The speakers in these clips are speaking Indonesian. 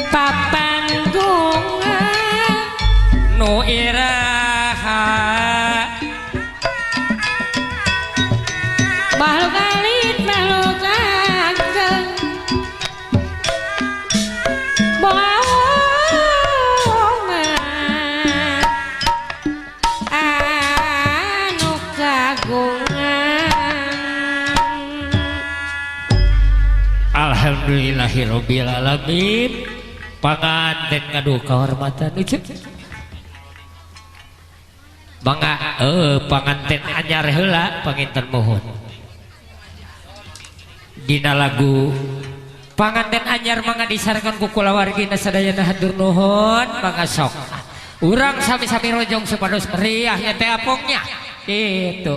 papanggungan nu iraha makhluk alit makhluk ageng bonga anu kagungan alhamdulillahirabbil alamin panganten ngadu kehormatan ucap bangga panganten anyar heula panginten mohon dina lagu panganten anyar mangga disarkan ku kulawargina sadayana hatur nuhun mangga sok urang sami-sami rojong supados meriah nya teh apongnya itu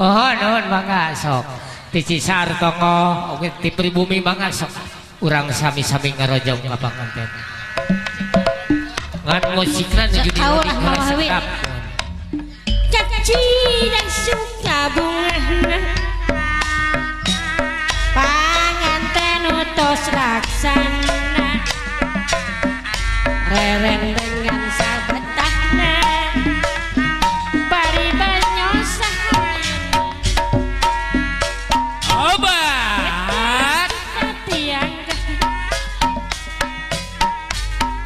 oh nuhun mangga sok ti Cisar Tongo oge ti pribumi mangga sok urang sami-sami ngarojong ka panganten ngan musikna nuju sedap caci dan suka bunga panganten utos laksana reren dengan sabetahna bari banyosah obat tiang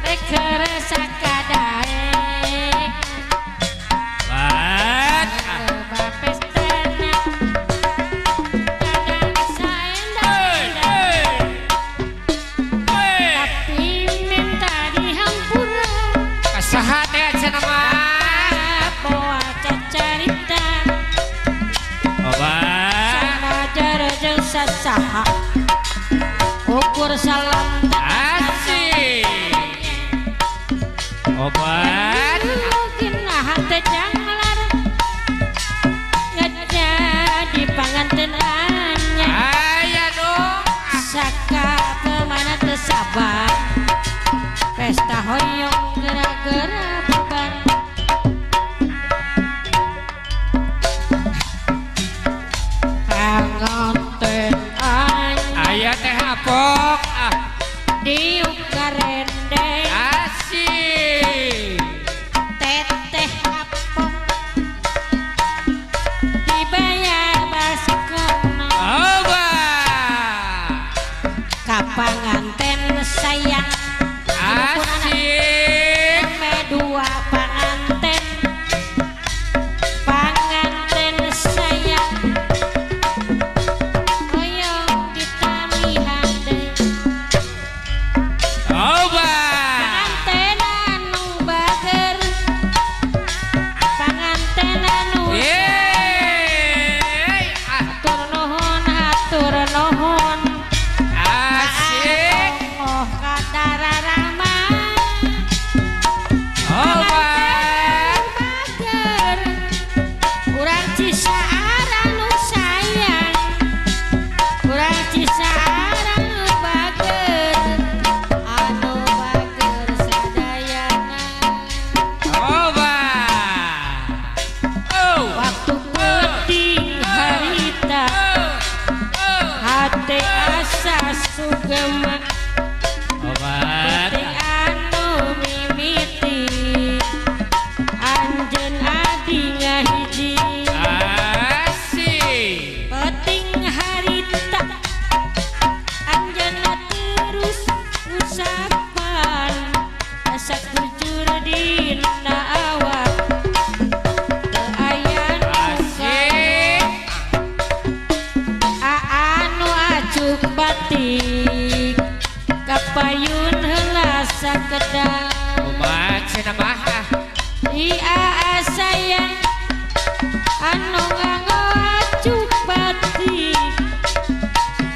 rekeresa kadae obat bapestana kadang saendang tapi minta dihampura kasaha teh cenah mah bawa cacarita obat sama jarajeng sasaha ukur salam asik obat mungkin hati janglar ngejadi panganten anyar aya dong saka pemana tesabar pesta hoyong gara-gara beban panganten anyar aya teh apok diuk karendeng asik teteh apok dibayar basikona obat kapanganten sayang asik me dua panganten sayang hoyong kita lihat deh obat panganten anu bager panganten anu yeay hatur nuhun asik oh kadararama obat bager urang Cisaar anu sayang urang Cisaar anu bager sadayana obat oh waktu penting harita hati asa sugema obat penting anu mimiti anjeun adi ngahiji asik penting harita anjeunna terus usapan asa jujur dina awak teu aya nu asik anu ajuk batik kapayun heula sakedah obat cenah mah ia sayang anu nganggo ajuk batik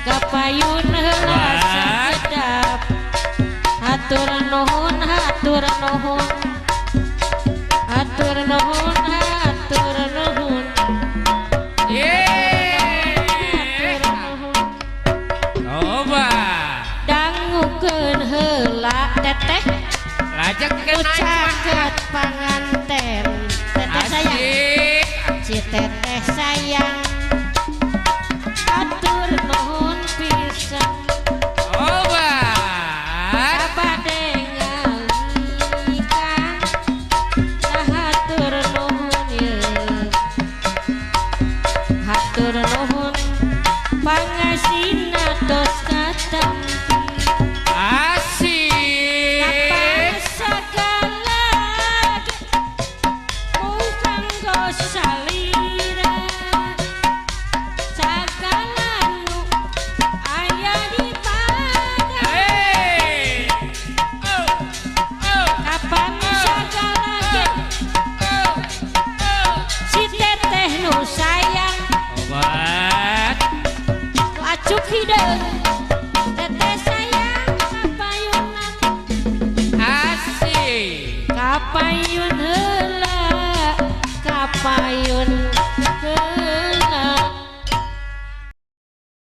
kapayun heula sakedah hatur nuhun hatur nuhun hatur nuhun hatur nuhun yeay obat dangukeun heula teteh lajeng kenal caket panganten teteh sayang asik si teteh sayang atur nuhun pisan hideung teteh sayang kapayunan asik kapayun heula kapayun